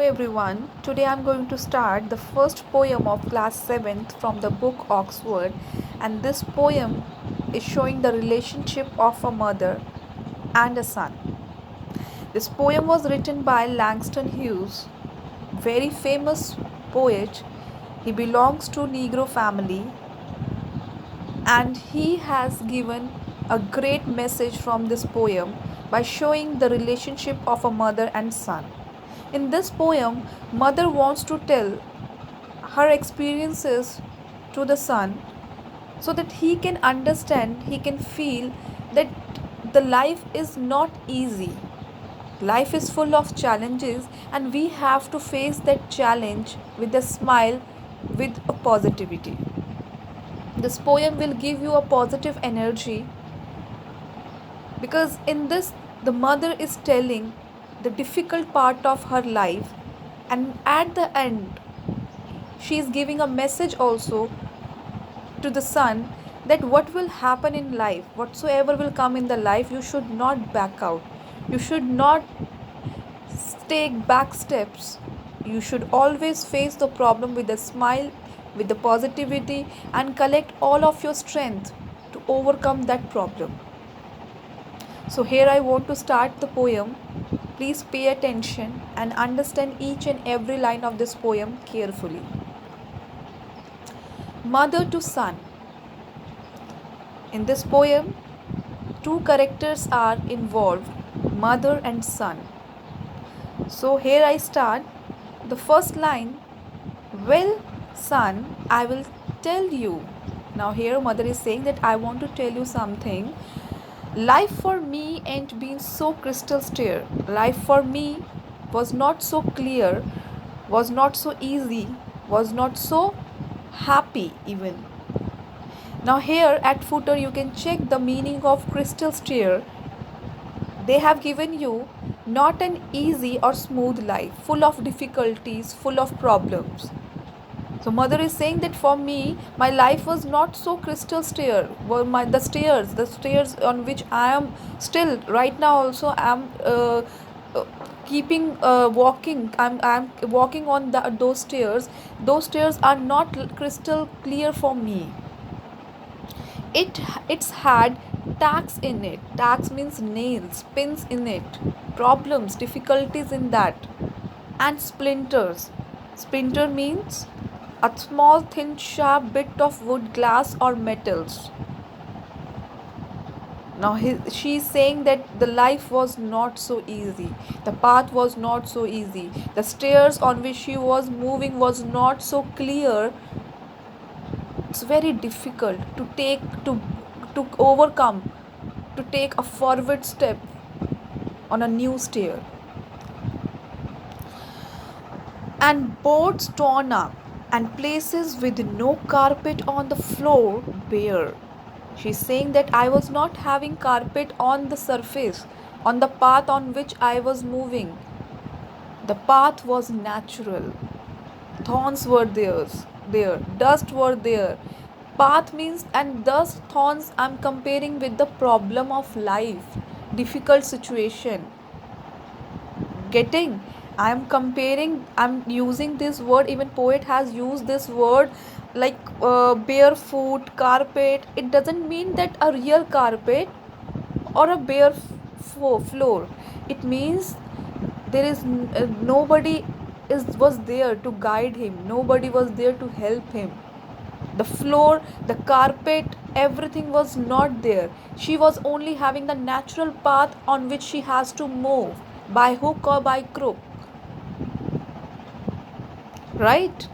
everyone. Today I'm going to start the first poem of class 7th from the book Oxford, and this poem is showing the relationship of a mother and a son. This poem was written by Langston Hughes, very famous poet. He belongs to Negro family and he has given a great message from this poem by showing the relationship of a mother and son. In this poem, mother wants to tell her experiences to the son so that he can understand, he can feel that the life is not easy. Life is full of challenges and we have to face that challenge with a smile, with a positivity. This poem will give you a positive energy because in this the mother is telling the difficult part of her life, and at the end she is giving a message also to the son that what will happen in life, whatsoever will come in the life, you should not back out, you should not take back steps, you should always face the problem with a smile, with the positivity, and collect all of your strength to overcome that problem. So here I want to start the poem. Please pay attention and understand each and every line of this poem carefully. Mother to son. In this poem, two characters are involved, mother and son. So here I start. The first line, well, son, I will tell you. Now, here, mother is saying that I want to tell you something. Life for me ain't been so crystal clear. Life for me was not so clear, was not so easy, was not so happy even. Now here at footer you can check the meaning of crystal clear. They have given you not an easy or smooth life, full of difficulties, full of problems. So mother is saying that for me, my life was not so crystal clear. Well, the stairs on which I am still right now also I am uh, keeping walking. I'm walking on those stairs. Those stairs are not crystal clear for me. It's had tags in it. Tags means nails, pins in it, problems, difficulties in that, and splinters. Splinter means a small thin sharp bit of wood, glass, or metals. Now she is saying that the life was not so easy, the path was not so easy, the stairs on which she was moving was not so clear. It's very difficult to overcome, to take a forward step on a new stair. And boards torn up and places with no carpet on the floor bare. She's saying that I was not having carpet on the surface, on the path on which I was moving. The path was natural. Thorns were there, dust were there. Path means, and dust, thorns, I'm comparing with the problem of life, difficult situation. Getting? I'm comparing, I'm using this word, even poet has used this word like barefoot, carpet. It doesn't mean that a real carpet or a bare floor. It means there is nobody was there to guide him, nobody was there to help him. The floor, the carpet, everything was not there. She was only having the natural path on which she has to move by hook or by crook, right?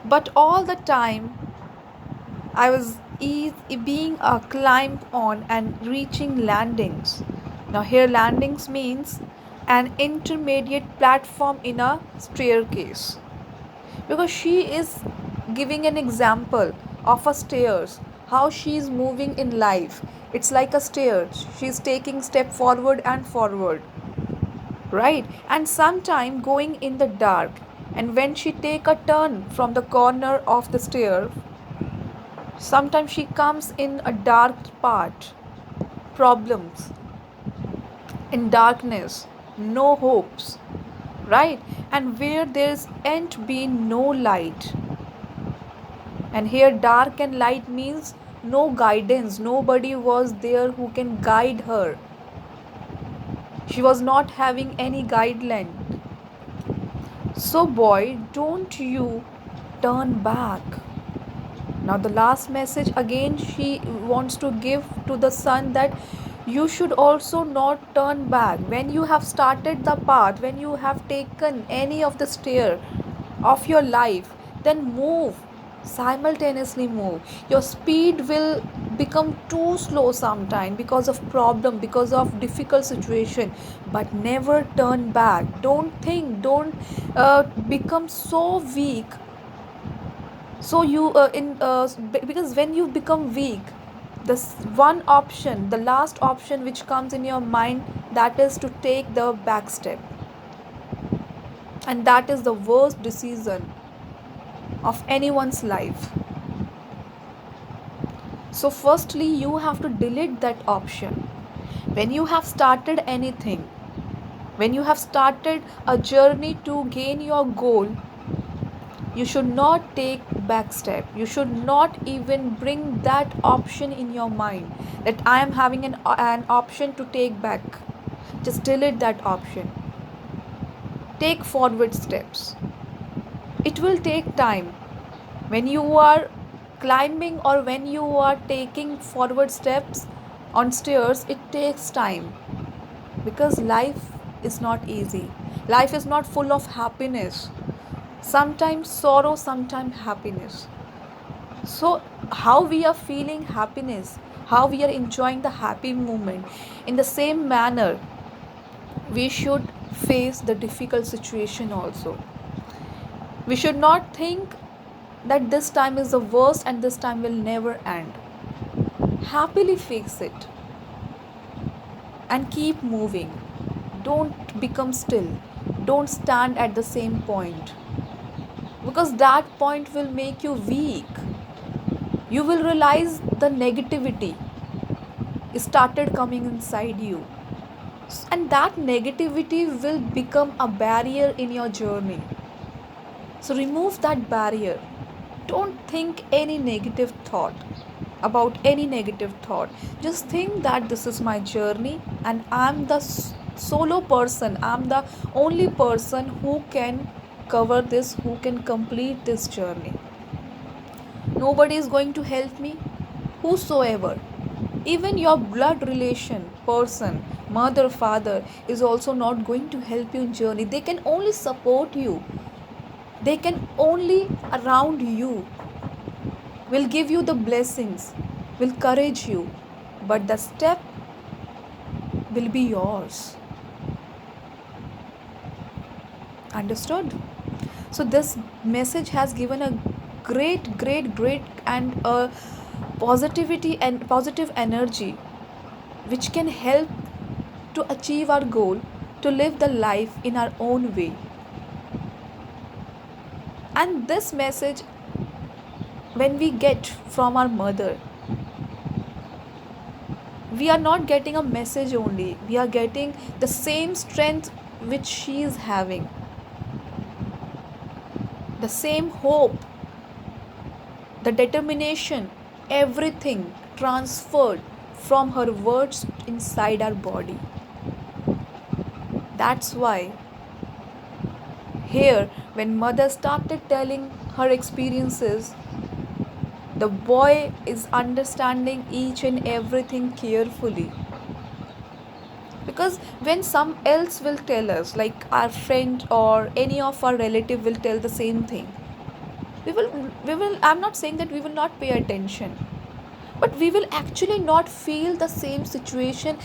But all the time I was being a climb on and reaching landings. Now here landings means an intermediate platform in a staircase, because she is giving an example of a stairs, how she is moving in life. It's like a stairs, she is taking step forward and forward, right? And sometime going in the dark, and when she take a turn from the corner of the stair, sometimes she comes in a dark part, problems, in darkness, no hopes, right? And where there's ain't been no light. And here dark and light means no guidance, nobody was there who can guide her. She was not having any guideline. So boy, don't you turn back. Now the last message again she wants to give to the son, that you should also not turn back. When you have started the path, when you have taken any of the stair of your life, then move, simultaneously move. Your speed will become too slow sometime because of problem, because of difficult situation, but never turn back. Don't think, don't become so weak. So you because when you become weak, this one option, the last option which comes in your mind, that is to take the back step, and that is the worst decision of anyone's life. So firstly you have to delete that option. When you have started anything, when you have started a journey to gain your goal, you should not take back step. You should not even bring that option in your mind, that I am having an option to take back. Just delete that option. Take forward steps. It will take time. When you are climbing or when you are taking forward steps on stairs, it takes time, because life is not easy. Life is not full of happiness. Sometimes sorrow, sometimes happiness. So how we are feeling happiness, how we are enjoying the happy moment, in the same manner we should face the difficult situation also. We should not think that this time is the worst and this time will never end. Happily face it and keep moving. Don't become still. Don't stand at the same point, because that point will make you weak. You will realize the negativity started coming inside you, and that negativity will become a barrier in your journey. So remove that barrier. Don't think any negative thought about any negative thought. Just think that this is my journey and I'm the solo person, I'm the only person who can cover this, who can complete this journey. Nobody is going to help me. Whosoever, even your blood relation person, mother, father, is also not going to help you in journey. They can only support you. They can only around you, will give you the blessings, will encourage you, but the step will be yours. Understood? So this message has given a great and a positivity and positive energy which can help to achieve our goal, to live the life in our own way. And this message, when we get from our mother, we are not getting a message only, we are getting the same strength which she is having, the same hope, the determination, everything transferred from her words inside our body. That's why here, when mother started telling her experiences, the boy is understanding each and everything carefully. Because when some else will tell us, like our friend or any of our relative will tell the same thing, we will I'm not saying that we will not pay attention, but we will actually not feel the same situation,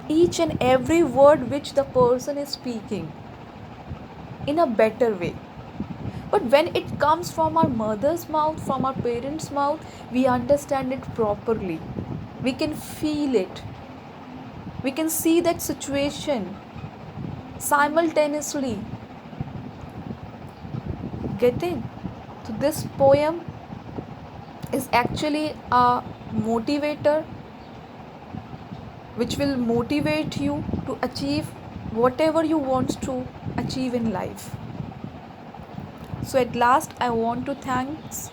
each and every word which the person is speaking in a better way. But when it comes from our mother's mouth, from our parents' mouth, we understand it properly. We can feel it. We can see that situation simultaneously. Getting? So this poem is actually a motivator which will motivate you to achieve whatever you want to, achieve in life. So at last I want to thanks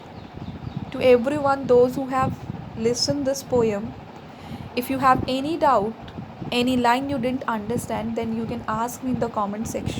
to everyone those who have listened this poem. If you have any doubt, any line you didn't understand, then you can ask me in the comment section.